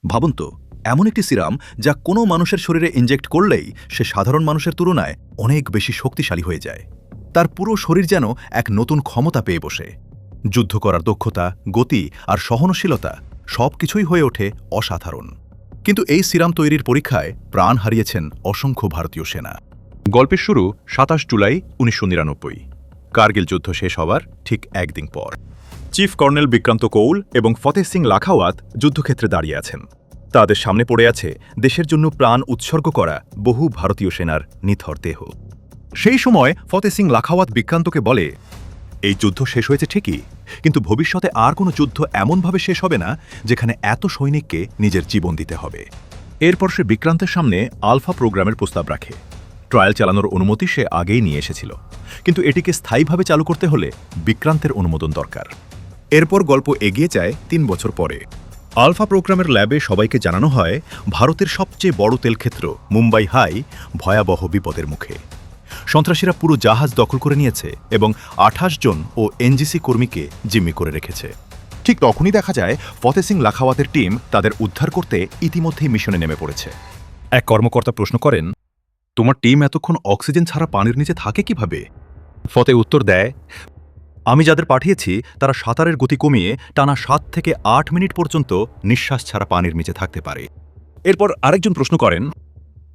ভাবুন তো, এমন একটি সিরাম যা কোনো মানুষের শরীরে ইনজেক্ট করলেই সে সাধারণ মানুষের তুলনায় অনেক বেশি শক্তিশালী হয়ে যায়। তার পুরো শরীর যেন এক নতুন ক্ষমতা পেয়ে বসে। যুদ্ধ করার দক্ষতা, গতি আর সহনশীলতা সবকিছুই হয়ে ওঠে অসাধারণ। কিন্তু এই সিরাম তৈরির পরীক্ষায় প্রাণ হারিয়েছেন অসংখ্য ভারতীয় সেনা। গল্পের শুরু ২৭ জুলাই ১৯৯৯। কার্গিল যুদ্ধ শেষ হওয়ার ঠিক একদিন পর চিফ কর্নেল বিক্রান্ত কৌল এবং ফতেহ সিং লাখাওয়াত যুদ্ধক্ষেত্রে দাঁড়িয়ে আছেন। তাদের সামনে পড়ে আছে দেশের জন্য প্রাণ উৎসর্গ করা বহু ভারতীয় সেনার নিথর দেহ। সেই সময় ফতেহ সিং লাখাওয়াত বিক্রান্তকে বলে, এই যুদ্ধ শেষ হয়েছে ঠিকই, কিন্তু ভবিষ্যতে আর কোনো যুদ্ধ এমনভাবে শেষ হবে না যেখানে এত সৈনিককে নিজের জীবন দিতে হবে। এরপর সে বিক্রান্তের সামনে আলফা প্রোগ্রামের প্রস্তাব রাখে। ট্রায়াল চালানোর অনুমতি সে আগেই নিয়ে এসেছিল, কিন্তু এটিকে স্থায়ীভাবে চালু করতে হলে বিক্রান্তের অনুমোদন দরকার। এরপর গল্প এগিয়ে যায় ৩ বছর পরে। আলফা প্রোগ্রামের ল্যাবে সবাইকে জানানো হয় ভারতের সবচেয়ে বড় তেলক্ষেত্র মুম্বাই হাই ভয়াবহ বিপদের মুখে। সন্ত্রাসীরা পুরো জাহাজ দখল করে নিয়েছে এবং ২৮ জন ও এনজিসি কর্মীকে জিম্মি করে রেখেছে। ঠিক তখনই দেখা যায় ফতেহ সিং লাখাওয়াতের টিম তাদের উদ্ধার করতে ইতিমধ্যেই মিশনে নেমে পড়েছে। এক কর্মকর্তা প্রশ্ন করেন, তোমার টিম এতক্ষণ অক্সিজেন ছাড়া পানির নিচে থাকে কিভাবে? ফতেহ উত্তর দেয়, আমি যাদের পাঠিয়েছি তারা সাঁতারের গতি কমিয়ে টানা ৭ থেকে ৮ মিনিট পর্যন্ত নিঃশ্বাস ছাড়া পানির নিচে থাকতে পারে। এরপর আরেকজন প্রশ্ন করেন,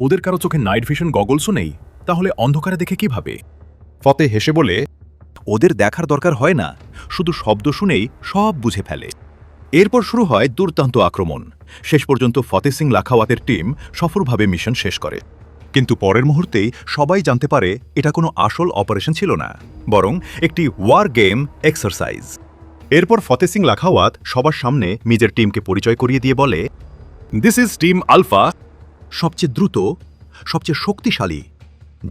ওদের কারো চোখে নাইট ভিশন গগলসও নেই, তাহলে অন্ধকারে দেখে কিভাবে? ফতেহ হেসে বলে, ওদের দেখার দরকার হয় না, শুধু শব্দ শুনেই সব বুঝে ফেলে। এরপর শুরু হয় দুর্দান্ত আক্রমণ। শেষ পর্যন্ত ফতেহ সিং লাখাওয়াতের টিম সফলভাবে মিশন শেষ করে। কিন্তু পরের মুহূর্তেই সবাই জানতে পারে এটা কোনো আসল অপারেশন ছিল না, বরং একটি ওয়ার গেম এক্সারসাইজ। এরপর ফতেহ সিং লাখাওয়াত সবার সামনে নিজের টিমকে পরিচয় করিয়ে দিয়ে বলে, দিস ইজ টিম আলফা, সবচেয়ে দ্রুত, সবচেয়ে শক্তিশালী।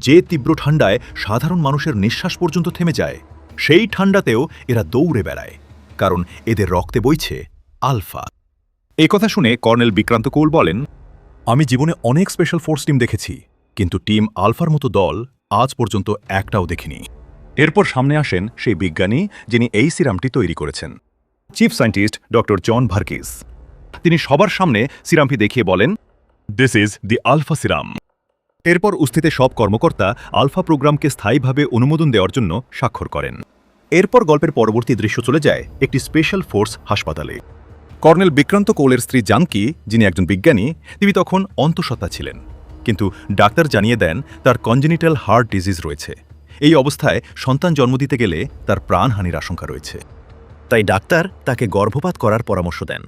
যে তীব্র ঠান্ডায় সাধারণ মানুষের নিঃশ্বাস পর্যন্ত থেমে যায়, সেই ঠান্ডাতেও এরা দৌড়ে বেড়ায়, কারণ এদের রক্তে বইছে আলফা। এই কথা শুনে কর্নেল বিক্রান্ত কৌল বলেন, আমি জীবনে অনেক স্পেশাল ফোর্স টিম দেখেছি, কিন্তু টিম আলফার মতো দল আজ পর্যন্ত একটাও দেখিনি। এরপর সামনে আসেন সেই বিজ্ঞানী যিনি এই সিরামটি তৈরি করেছেন, chief scientist doctor John Varghese. তিনি সবার সামনে সিরামটি দেখিয়ে বলেন, this is the alpha serum. এরপর উপস্থিত সব কর্মকর্তা আলফা প্রোগ্রামকে স্থায়ীভাবে অনুমোদন দেওয়ার জন্য স্বাক্ষর করেন। এরপর গল্পের পরবর্তী দৃশ্য চলে যায় একটি স্পেশাল ফোর্স হাসপাতালে। কর্নেল বিক্রান্ত কৌলের স্ত্রী জানকি, যিনি একজন বিজ্ঞানী, তিনি তখন অন্তঃসত্ত্বা ছিলেন, কিন্তু ডাক্তার জানিয়ে দেন তার কনজেনিটাল হার্ট ডিজিজ রয়েছে। এই অবস্থায় সন্তান জন্ম দিতে গেলে তার প্রাণহানির আশঙ্কা রয়েছে। তাই ডাক্তার তাকে গর্ভপাত করার পরামর্শ দেন,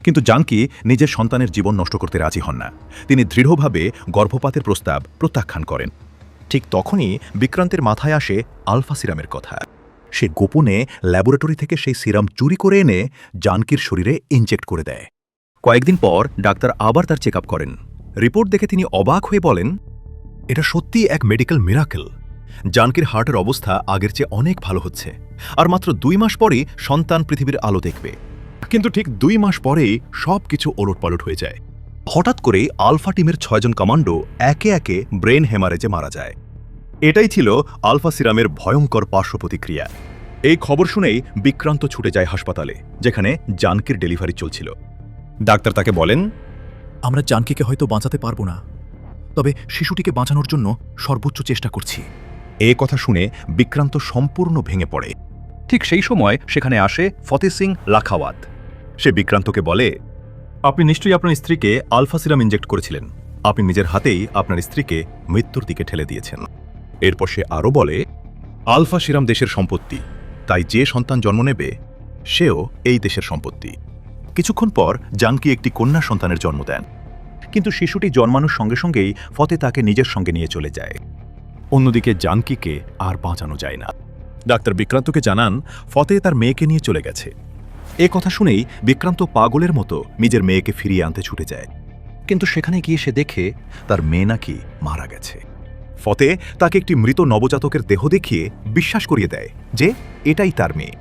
কিন্তু জানকি নিজের সন্তানের জীবন নষ্ট করতে রাজি হন না। তিনি দৃঢ়ভাবে গর্ভপাতের প্রস্তাব প্রত্যাখ্যান করেন। ঠিক তখনই বিক্রান্তের মাথায় আসে আলফা সিরামের কথা। সে গোপনে ল্যাবরেটরি থেকে সেই সিরাম চুরি করে এনে জানকির শরীরে ইনজেক্ট করে দেয়। কয়েকদিন পর ডাক্তার আবার তার চেক আপ করেন। রিপোর্ট দেখে তিনি অবাক হয়ে বলেন, এটা সত্যিই এক মেডিকেল মিরাকেল। জানকির হার্টের অবস্থা আগের চেয়ে অনেক ভালো হচ্ছে, আর মাত্র ২ মাস পরেই সন্তান পৃথিবীর আলো দেখবে। কিন্তু ঠিক ২ মাস পরেই সব কিছু ওলটপালট হয়ে যায়। হঠাৎ করেই আলফা টিমের ৬ জন কমান্ডো একে একে ব্রেন হেমারেজে মারা যায়। এটাই ছিল আলফা সিরামের ভয়ঙ্কর পার্শ্ব প্রতিক্রিয়া। এই খবর শুনেই বিক্রান্ত ছুটে যায় হাসপাতালে, যেখানে জানকির ডেলিভারি চলছিল। ডাক্তার তাকে বলেন, আমরা জানকিকে হয়তো বাঁচাতে পারবো না, তবে শিশুটিকে বাঁচানোর জন্য সর্বোচ্চ চেষ্টা করছি। এ কথা শুনে বিক্রান্ত সম্পূর্ণ ভেঙে পড়ে। ঠিক সেই সময় সেখানে আসে ফতেহ সিং লাখাওয়াত। সে বিক্রান্তকে বলে, আপনি নিশ্চয়ই আপনার স্ত্রীকে আলফা সিরাম ইনজেক্ট করেছিলেন। আপনি নিজের হাতেই আপনার স্ত্রীকে মৃত্যুর দিকে ঠেলে দিয়েছেন। এরপর সে আরও বলে, আলফা সিরাম দেশের সম্পত্তি, তাই যে সন্তান জন্ম নেবে সেও এই দেশের সম্পত্তি। কিছুক্ষণ পর জানকি একটি কন্যা সন্তানের জন্ম দেন, কিন্তু শিশুটি জন্মানোর সঙ্গে সঙ্গেই ফতেহ তাকে নিজের সঙ্গে নিয়ে চলে যায়। অন্যদিকে জানকিকে আর বাঁচানো যায় না। ডাক্তার বিক্রান্তকে জানান ফতেহ তার মেয়েকে নিয়ে চলে গেছে। এ কথা শুনেই বিক্রান্ত পাগলের মতো নিজের মেয়েকে ফিরিয়ে আনতে ছুটে যায়, কিন্তু সেখানে গিয়ে সে দেখে তার মেয়ে নাকি মারা গেছে। ফতেহ তাকে একটি মৃত নবজাতকের দেহ দেখিয়ে বিশ্বাস করিয়ে দেয় যে এটাই তার মেয়ে।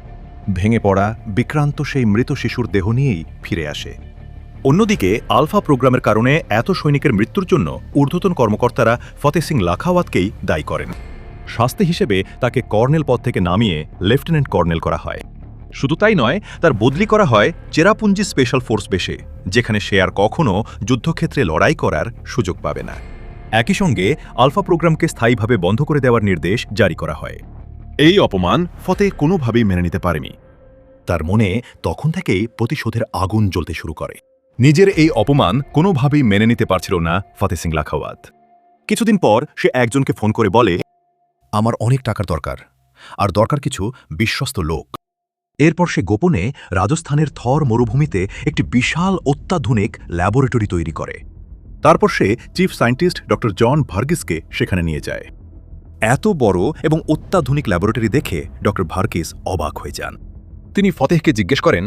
ভেঙে পড়া বিক্রান্ত সেই মৃত শিশুর দেহ নিয়েই ফিরে আসে। অন্যদিকে আলফা প্রোগ্রামের কারণে এত সৈনিকের মৃত্যুর জন্য ঊর্ধ্বতন কর্মকর্তারা ফতেহ সিং লাখাওয়াতকেই দায়ী করেন। শাস্তি হিসেবে তাকে কর্নেল পদ থেকে নামিয়ে লেফটেন্যান্ট কর্নেল করা হয়। শুধু তাই নয়, তার বদলি করা হয় চেরাপুঞ্জি স্পেশাল ফোর্স বেসে, যেখানে সে আর কখনও যুদ্ধক্ষেত্রে লড়াই করার সুযোগ পাবে না। একই সঙ্গে আলফা প্রোগ্রামকে স্থায়ীভাবে বন্ধ করে দেওয়ার নির্দেশ জারি করা হয়। এই অপমান ফতে কোনোভাবেই মেনে নিতে পারেনি। তার মনে তখন থেকেই প্রতিশোধের আগুন জ্বলতে শুরু করে। নিজের এই অপমান কোনোভাবেই মেনে নিতে পারছিল না ফতে সিং লাখাওয়াত। কিছুদিন পর সে একজনকে ফোন করে বলে, আমার অনেক টাকার দরকার, আর দরকার কিছু বিশ্বস্ত লোক। এরপর সে গোপনে রাজস্থানের থর মরুভূমিতে একটি বিশাল অত্যাধুনিক ল্যাবরেটরি তৈরি করে। তারপর সে চিফ সায়েন্টিস্ট ডক্টর জন ভার্গিসকে সেখানে নিয়ে যায়। এত বড় এবং অত্যাধুনিক ল্যাবরেটরি দেখে ডক্টর ভার্গিস অবাক হয়ে যান। তিনি ফতেহকে জিজ্ঞেস করেন,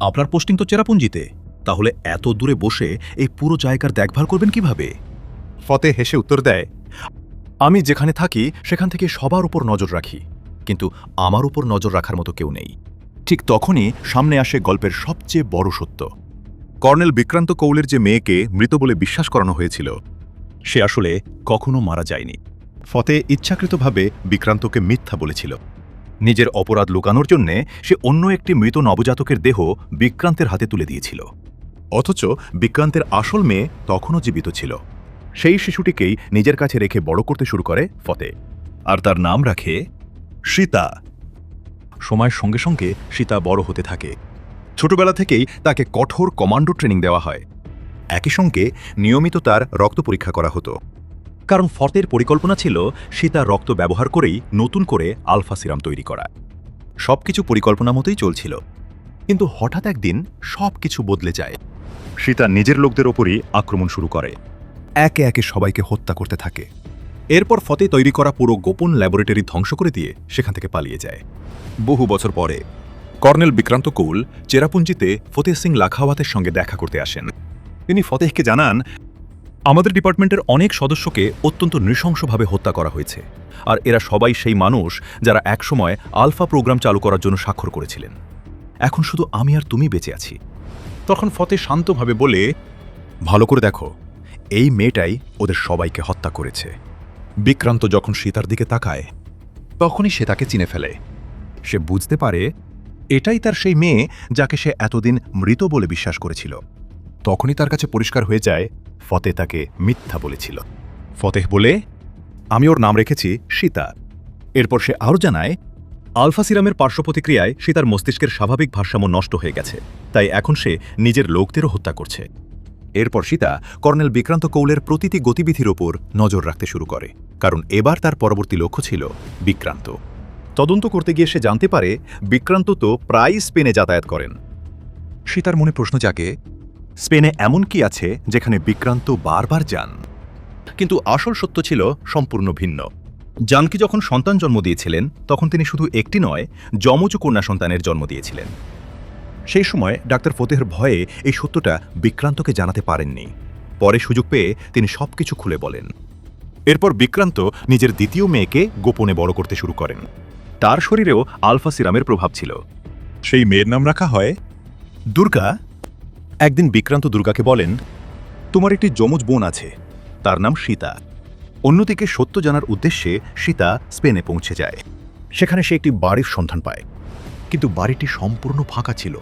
আপনার পোস্টিং তো চেরাপুঞ্জিতে, তাহলে এত দূরে বসে এই পুরো জায়গার দেখভাল করবেন কিভাবে? ফতেহ হেসে উত্তর দেয়, আমি যেখানে থাকি সেখান থেকে সবার উপর নজর রাখি, কিন্তু আমার উপর নজর রাখার মতো কেউ নেই। ঠিক তখনই সামনে আসে গল্পের সবচেয়ে বড় সত্য। কর্নেল বিক্রান্ত কৌলের যে মেয়েকে মৃত বলে বিশ্বাস করানো হয়েছিল, সে আসলে কখনো মারা যায়নি। ফতেহ ইচ্ছাকৃতভাবে বিক্রান্তকে মিথ্যা বলেছিল। নিজের অপরাধ লুকানোর জন্যে সে অন্য একটি মৃত নবজাতকের দেহ বিক্রান্তের হাতে তুলে দিয়েছিল। অথচ বিক্রান্তের আসল মেয়ে তখনও জীবিত ছিল। সেই শিশুটিকেই নিজের কাছে রেখে বড় করতে শুরু করে ফতেহ, আর তার নাম রাখে সীতা। সময়ের সঙ্গে সঙ্গে সীতা বড় হতে থাকে। ছোটবেলা থেকেই তাকে কঠোর কমান্ডো ট্রেনিং দেওয়া হয়। একই সঙ্গে নিয়মিত তার রক্ত পরীক্ষা করা হতো, কারণ ফতের পরিকল্পনা ছিল সীতার রক্ত ব্যবহার করেই নতুন করে আলফা সিরাম তৈরি করা। সবকিছু পরিকল্পনা মতোই চলছিল, কিন্তু হঠাৎ একদিন সবকিছু বদলে যায়। সীতা নিজের লোকদের ওপরই আক্রমণ শুরু করে, একে একে সবাইকে হত্যা করতে থাকে। এরপর ফতে তৈরি করা পুরো গোপন ল্যাবরেটরি ধ্বংস করে দিয়ে সেখান থেকে পালিয়ে যায়। বহু বছর পরে কর্নেল বিক্রান্ত কৌল চেরাপুঞ্জিতে ফতেহ সিং লাখাওয়াতের সঙ্গে দেখা করতে আসেন। তিনি ফতেহকে জানান, আমাদের ডিপার্টমেন্টের অনেক সদস্যকে অত্যন্ত নৃশংসভাবে হত্যা করা হয়েছে, আর এরা সবাই সেই মানুষ যারা একসময় আলফা প্রোগ্রাম চালু করার জন্য স্বাক্ষর করেছিলেন। এখন শুধু আমি আর তুমি বেঁচে আছি। তখন ফতেহ শান্তভাবে বলে, ভালো করে দেখো, এই মেয়েটাই ওদের সবাইকে হত্যা করেছে। বিক্রান্ত যখন সীতার দিকে তাকায়, তখনই সে তাকে চিনে ফেলে। সে বুঝতে পারে এটাই তার সেই মেয়ে যাকে সে এতদিন মৃত বলে বিশ্বাস করেছিল। তখনই তার কাছে পরিষ্কার হয়ে যায় ফতেহ তাকে মিথ্যা বলেছিল। ফতেহ বলে, আমি ওর নাম রেখেছি সীতা। এরপর সে আরও জানায়, আলফা সিরামের পার্শ্ব প্রতিক্রিয়ায় সীতার মস্তিষ্কের স্বাভাবিক ভারসাম্য নষ্ট হয়ে গেছে, তাই এখন সে নিজের লোকদেরও হত্যা করছে। এরপর সীতা কর্নেল বিক্রান্ত কৌলের প্রতিটি গতিবিধির ওপর নজর রাখতে শুরু করে, কারণ এবার তার পরবর্তী লক্ষ্য ছিল বিক্রান্ত। তদন্ত করতে গিয়ে সে জানতে পারে বিক্রান্ত তো প্রায়ই স্পেনে যাতায়াত করেন। সীতার মনে প্রশ্ন জাগে, স্পেনে এমন কি আছে যেখানে বিক্রান্ত বারবার যান? কিন্তু আসল সত্য ছিল সম্পূর্ণ ভিন্ন। জানকী যখন সন্তান জন্ম দিয়েছিলেন, তখন তিনি শুধু একটি নয়, যমজ কন্যা সন্তানের জন্ম দিয়েছিলেন। সেই সময় ডাক্তার ফতেহের ভয়ে এই সত্যটা বিক্রান্তকে জানাতে পারেননি। পরে সুযোগ পেয়ে তিনি সবকিছু খুলে বলেন। এরপর বিক্রান্ত নিজের দ্বিতীয় মেয়েকে গোপনে বড় করতে শুরু করেন। তার শরীরেও আলফা সিরামের প্রভাব ছিল। সেই মেয়ের নাম রাখা হয় দুর্গা। একদিন বিক্রান্ত দুর্গাকে বলেন, তোমার একটি যমজ বোন আছে, তার নাম সীতা। অন্যদিকে সত্য জানার উদ্দেশ্যে সীতা স্পেনে পৌঁছে যায়। সেখানে সে একটি বাড়ির সন্ধান পায়, কিন্তু বাড়িটি সম্পূর্ণ ফাঁকা ছিল।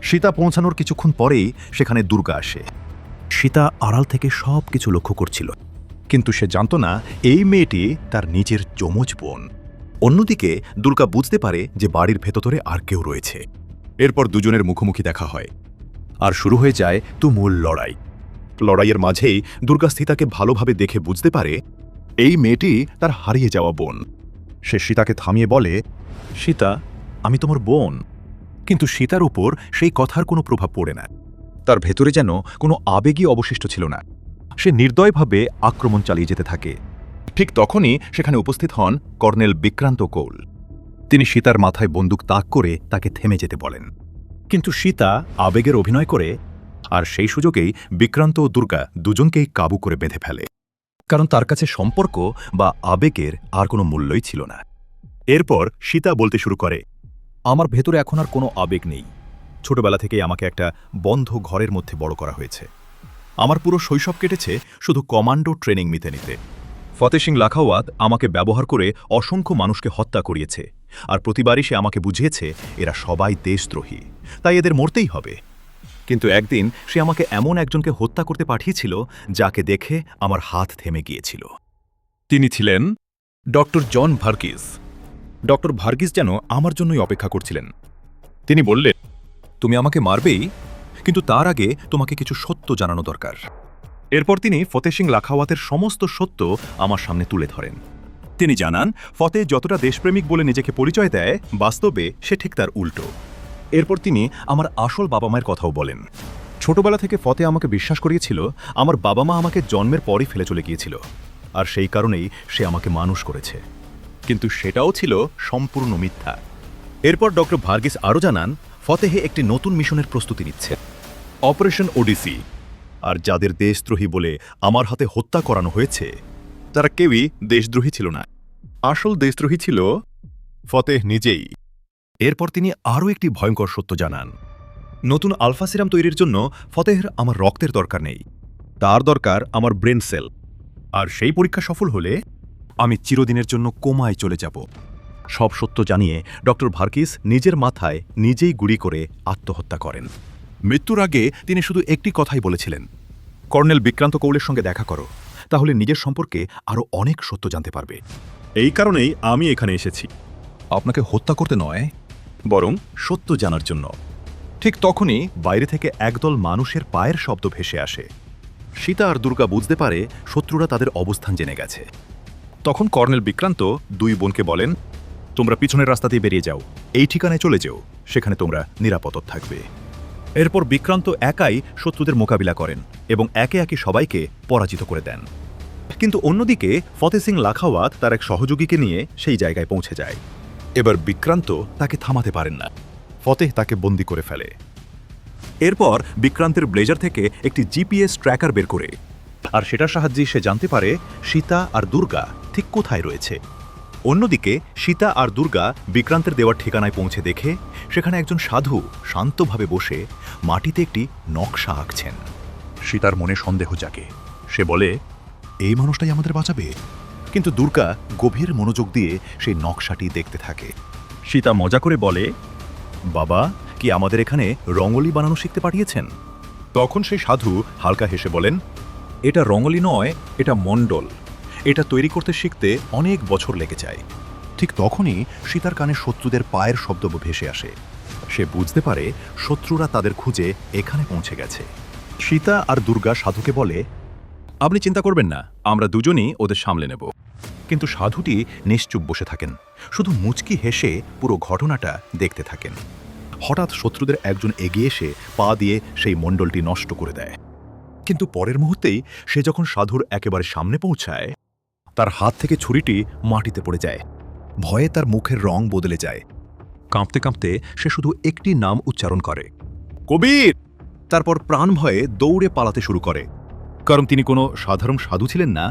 সীতা পৌঁছানোর কিছুক্ষণ পরেই সেখানে দুর্গা আসে। সীতা আড়াল থেকে সব কিছু লক্ষ্য করছিল, কিন্তু সে জানত না এই মেয়েটি তার নিজের যমজ বোন। অন্যদিকে দুর্গা বুঝতে পারে যে বাড়ির ভেতরে আর কেউ রয়েছে। এরপর দুজনের মুখোমুখি দেখা হয়, আর শুরু হয়ে যায় তুমুল লড়াই। লড়াইয়ের মাঝেই দুর্গা সীতাকে ভালোভাবে দেখে বুঝতে পারে এই মেয়েটি তার হারিয়ে যাওয়া বোন। সে সীতাকে থামিয়ে বলে, সীতা, আমি তোমার বোন। কিন্তু সীতার উপর সেই কথার কোনো প্রভাব পড়ে না। তার ভেতরে যেন কোনো আবেগই অবশিষ্ট ছিল না। সে নির্দয়ভাবে আক্রমণ চালিয়ে যেতে থাকে। ঠিক তখনই সেখানে উপস্থিত হন কর্নেল বিক্রান্ত কৌল। তিনি সীতার মাথায় বন্দুক তাক করে তাকে থেমে যেতে বলেন, কিন্তু সীতা আবেগের অভিনয় করে, আর সেই সুযোগেই বিক্রান্ত ও দুর্গা দুজনকেই কাবু করে বেঁধে ফেলে, কারণ তার কাছে সম্পর্ক বা আবেগের আর কোনো মূল্যই ছিল না। এরপর সীতা বলতে শুরু করে, আমার ভেতরে এখন আর কোনো আবেগ নেই। ছোটবেলা থেকেই আমাকে একটা বন্ধ ঘরের মধ্যে বড় করা হয়েছে। আমার পুরো শৈশব কেটেছে শুধু কমান্ডো ট্রেনিং নিতে নিতে। ফতেহ সিং লাখাওয়াত আমাকে ব্যবহার করে অসংখ্য মানুষকে হত্যা করিয়েছে, আর প্রতিবারই সে আমাকে বুঝিয়েছে এরা সবাই দেশদ্রোহী, তাই এদের মরতেই হবে। কিন্তু একদিন সে আমাকে এমন একজনকে হত্যা করতে পাঠিয়েছিল যাকে দেখে আমার হাত থেমে গিয়েছিল। তিনি ছিলেন doctor John Varghese. Doctor Varghese যেন আমার জন্যই অপেক্ষা করছিলেন। তিনি বললেন, তুমি আমাকে মারবেই, কিন্তু তার আগে তোমাকে কিছু সত্য জানানো দরকার। এরপর তিনি ফতেহ সিং লাখাওয়াতের সমস্ত সত্য আমার সামনে তুলে ধরেন। তিনি জানান, ফতেহ যতটা দেশপ্রেমিক বলে নিজেকে পরিচয় দেয়, বাস্তবে সে ঠিক তার উল্টো। এরপর তিনি আমার আসল বাবা মায়ের কথাও বলেন। ছোটবেলা থেকে ফতেহ আমাকে বিশ্বাস করিয়েছিল আমার বাবা মা আমাকে জন্মের পরই ফেলে চলে গিয়েছিল, আর সেই কারণেই সে আমাকে মানুষ করেছে। কিন্তু সেটাও ছিল সম্পূর্ণ মিথ্যা। এরপর ডক্টর ভার্গিস আরও জানান, ফতেহে একটি নতুন মিশনের প্রস্তুতি নিচ্ছে, অপারেশন ওডিসি। আর যাদের দেশদ্রোহী বলে আমার হাতে হত্যা করানো হয়েছে তারা কেউই দেশদ্রোহী ছিল না। আসল দেশদ্রোহী ছিল ফতেহ নিজেই। এরপর তিনি আরও একটি ভয়ঙ্কর সত্য জানান। নতুন আলফা সিরাম তৈরির জন্য ফতেহের আমার রক্তের দরকার নেই, তার দরকার আমার ব্রেন সেল। আর সেই পরীক্ষা সফল হলে আমি চিরদিনের জন্য কোমায় চলে যাব। সব সত্য জানিয়ে ডক্টর ভার্গিস নিজের মাথায় নিজেই গুলি করে আত্মহত্যা করেন। মৃত্যুর আগে তিনি শুধু একটি কথাই বলেছিলেন, কর্নেল বিক্রান্ত কৌলের সঙ্গে দেখা করো, তাহলে নিজের সম্পর্কে আরও অনেক সত্য জানতে পারবে। এই কারণেই আমি এখানে এসেছি, আপনাকে হত্যা করতে নয়, বরং সত্য জানার জন্য। ঠিক তখনই বাইরে থেকে একদল মানুষের পায়ের শব্দ ভেসে আসে। সীতা আর দুর্গা বুঝতে পারে শত্রুরা তাদের অবস্থান জেনে গেছে। তখন কর্নেল বিক্রান্ত দুই বোনকে বলেন, তোমরা পিছনের রাস্তা দিয়ে বেরিয়ে যাও, এই ঠিকানায় চলে যাও, সেখানে তোমরা নিরাপদ থাকবে। এরপর বিক্রান্ত একাই শত্রুদের মোকাবিলা করেন এবং একে একে সবাইকে পরাজিত করে দেন। কিন্তু অন্যদিকে ফতেহ সিং লাখাওয়াত তার এক সহযোগীকে নিয়ে সেই জায়গায় পৌঁছে যায়। এবার বিক্রান্ত তাকে থামাতে পারেন না, ফতেহ তাকে বন্দী করে ফেলে। এরপর বিক্রান্তের ব্লেজার থেকে একটি জিপিএস ট্র্যাকার বের করে, আর সেটার সাহায্যে সে জানতে পারে সীতা আর দুর্গা ঠিক কোথায় রয়েছে। অন্যদিকে সীতা আর দুর্গা বিক্রান্তের দেওয়ার ঠিকানায় পৌঁছে দেখে সেখানে একজন সাধু শান্তভাবে বসে মাটিতে একটি নকশা আঁকছেন। সীতার মনে সন্দেহ জাগে, সে বলে, এই মানুষটাই আমাদের বাঁচাবে। কিন্তু দুর্গা গভীর মনোযোগ দিয়ে সেই নকশাটি দেখতে থাকে। সীতা মজা করে বলে, বাবা কি আমাদের এখানে রঙ্গোলি বানানো শিখতে পাঠিয়েছেন? তখন সেই সাধু হালকা হেসে বলেন, এটা রঙ্গোলি নয়, এটা মণ্ডল। এটা তৈরি করতে শিখতে অনেক বছর লেগে যায়। ঠিক তখনই সীতার কানে শত্রুদের পায়ের শব্দ ভেসে আসে। সে বুঝতে পারে শত্রুরা তাদের খুঁজে এখানে পৌঁছে গেছে। সীতা আর দুর্গা সাধুকে বলে, আপনি চিন্তা করবেন না, আমরা দুজনই ওদের সামলে নেব। কিন্তু সাধুটি নিশ্চুপ বসে থাকেন, শুধু মুচকি হেসে পুরো ঘটনাটা দেখতে থাকেন। হঠাৎ শত্রুদের একজন এগিয়ে এসে পা দিয়ে সেই মণ্ডলটি নষ্ট করে দেয়। কিন্তু পরের মুহূর্তেই সে যখন সাধুর একেবারে সামনে পৌঁছায়, তার হাত থেকে ছুরিটি মাটিতে পড়ে যায়। ভয়ে তার মুখের রং বদলে যায়। কাঁপতে কাঁপতে সে শুধু একটি নাম উচ্চারণ করে, কবির। তারপর প্রাণ ভয়ে দৌড়ে পালাতে শুরু করে, কারণ তিনি কোনো সাধারণ সাধু ছিলেন না,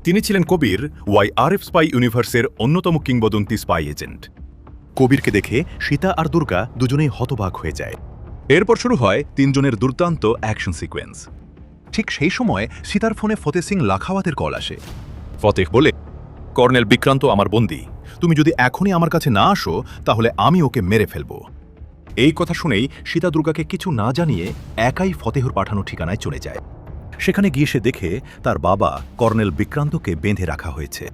তিনি ছিলেন কবির, YRF স্পাই ইউনিভার্সের অন্যতম কিংবদন্তি স্পাই এজেন্ট। কবিরকে দেখে সীতা আর দুর্গা দুজনেই হতবাক হয়ে যায়। এরপর শুরু হয় তিনজনের দুর্দান্ত অ্যাকশন সিকোয়েন্স। ঠিক সেই সময় সীতার ফোনে ফতেহ সিং লাখাওয়াতের কল আসে। ফতেহ বলে, কর্নেল বিক্রান্ত আমার বন্দী, তুমি যদি এখনই আমার কাছে না আসো তাহলে আমি ওকে মেরে ফেলব। এই কথা শুনেই সীতা দুর্গাকে কিছু না জানিয়ে একাই ফতেহর পাঠানো ঠিকানায় চলে যায়। সেখানে গিয়ে সে দেখে তার বাবা কর্নেল বিক্রান্তকে বেঁধে রাখা হয়েছে।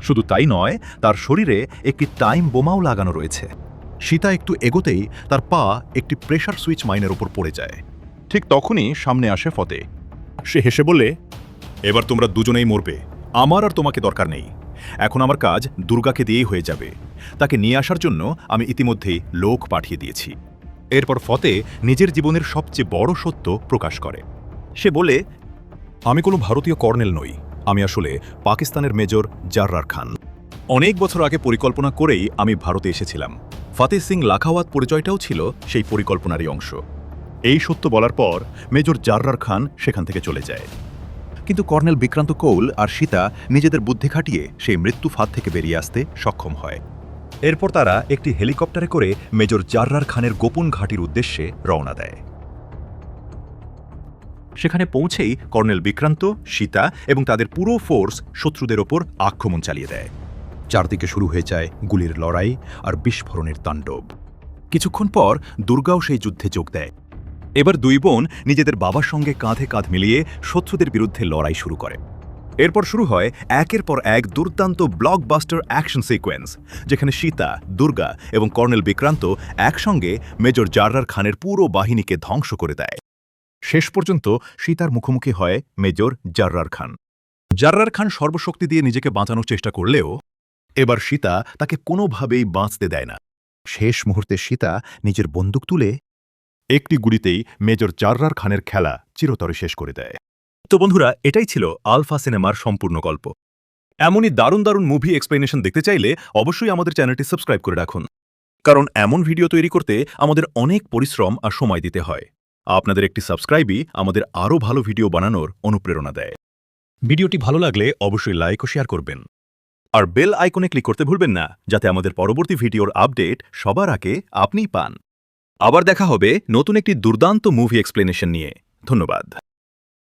শুধু তাই নয়, তার শরীরে একটি টাইম বোমাও লাগানো রয়েছে। সীতা একটু এগোতেই তার পা একটি প্রেসার সুইচ মাইনের ওপর পড়ে যায়। ঠিক তখনই সামনে আসে ফতেহ। সে হেসে বলে, এবার তোমরা দুজনেই মরবে, আমার আর তোমাকে দরকার নেই। এখন আমার কাজ দুর্গাকে দিয়েই হয়ে যাবে। তাকে নিয়ে আসার জন্য আমি ইতিমধ্যেই লোক পাঠিয়ে দিয়েছি। এরপর ফতেহ নিজের জীবনের সবচেয়ে বড় সত্য প্রকাশ করে। সে বলে, আমি কোনো ভারতীয় কর্নেল নই, আমি আসলে পাকিস্তানের মেজর জাররার খান। অনেক বছর আগে পরিকল্পনা করেই আমি ভারতে এসেছিলাম। ফতেহ সিং লাখাওয়াত পরিচয়টাও ছিল সেই পরিকল্পনারই অংশ। এই সত্য বলার পর মেজর জাররার খান সেখান থেকে চলে যায়। কিন্তু কর্নেল বিক্রান্ত কৌল আর সীতা নিজেদের বুদ্ধি খাটিয়ে সেই মৃত্যু ফাঁদ থেকে বেরিয়ে আসতে সক্ষম হয়। এরপর তারা একটি হেলিকপ্টারে করে মেজর জাররার খানের গোপন ঘাঁটির উদ্দেশ্যে রওনা দেয়। সেখানে পৌঁছেই কর্নেল বিক্রান্ত, সীতা এবং তাদের পুরো ফোর্স শত্রুদের ওপর আক্রমণ চালিয়ে দেয়। চারদিকে শুরু হয়ে যায় গুলির লড়াই আর বিস্ফোরণের তাণ্ডব। কিছুক্ষণ পর দুর্গাও সেই যুদ্ধে যোগ দেয়। এবার দুই বোন নিজেদের বাবার সঙ্গে কাঁধে কাঁধ মিলিয়ে শত্রুদের বিরুদ্ধে লড়াই শুরু করে। এরপর শুরু হয় একের পর এক দুর্দান্ত ব্লকবাস্টার অ্যাকশন সিকোয়েন্স, যেখানে সীতা, দুর্গা এবং কর্নেল বিক্রান্ত একসঙ্গে মেজর জাররার খানের পুরো বাহিনীকে ধ্বংস করে দেয়। শেষ পর্যন্ত সীতার মুখোমুখি হয় মেজর জাররার খান। জাররার খান সর্বশক্তি দিয়ে নিজেকে বাঁচানোর চেষ্টা করলেও এবার সীতা তাকে কোনোভাবেই বাঁচতে দেয় না। শেষ মুহূর্তে সীতা নিজের বন্দুক তুলে একটি গুলিতেই মেজর জাররার খানের খেলা চিরতরে শেষ করে দেয়। তো বন্ধুরা, এটাই ছিল আলফা সিনেমার সম্পূর্ণ গল্প। এমনই দারুণ দারুণ মুভি এক্সপ্লেনেশন দেখতে চাইলে অবশ্যই আমাদের চ্যানেলটি সাবস্ক্রাইব করে রাখুন, কারণ এমন ভিডিও তৈরি করতে আমাদের অনেক পরিশ্রম আর সময় দিতে হয়। আপনাদের একটি সাবস্ক্রাইবই আমাদের আরও ভালো ভিডিও বানানোর অনুপ্রেরণা দেয়। ভিডিওটি ভালো লাগলে অবশ্যই লাইক ও শেয়ার করবেন, আর বেল আইকনে ক্লিক করতে ভুলবেন না, যাতে আমাদের পরবর্তী ভিডিওর আপডেট সবার আগে আপনিই পান। আবার দেখা হবে নতুন একটি দুর্দান্ত মুভি এক্সপ্লেনেশন নিয়ে। ধন্যবাদ।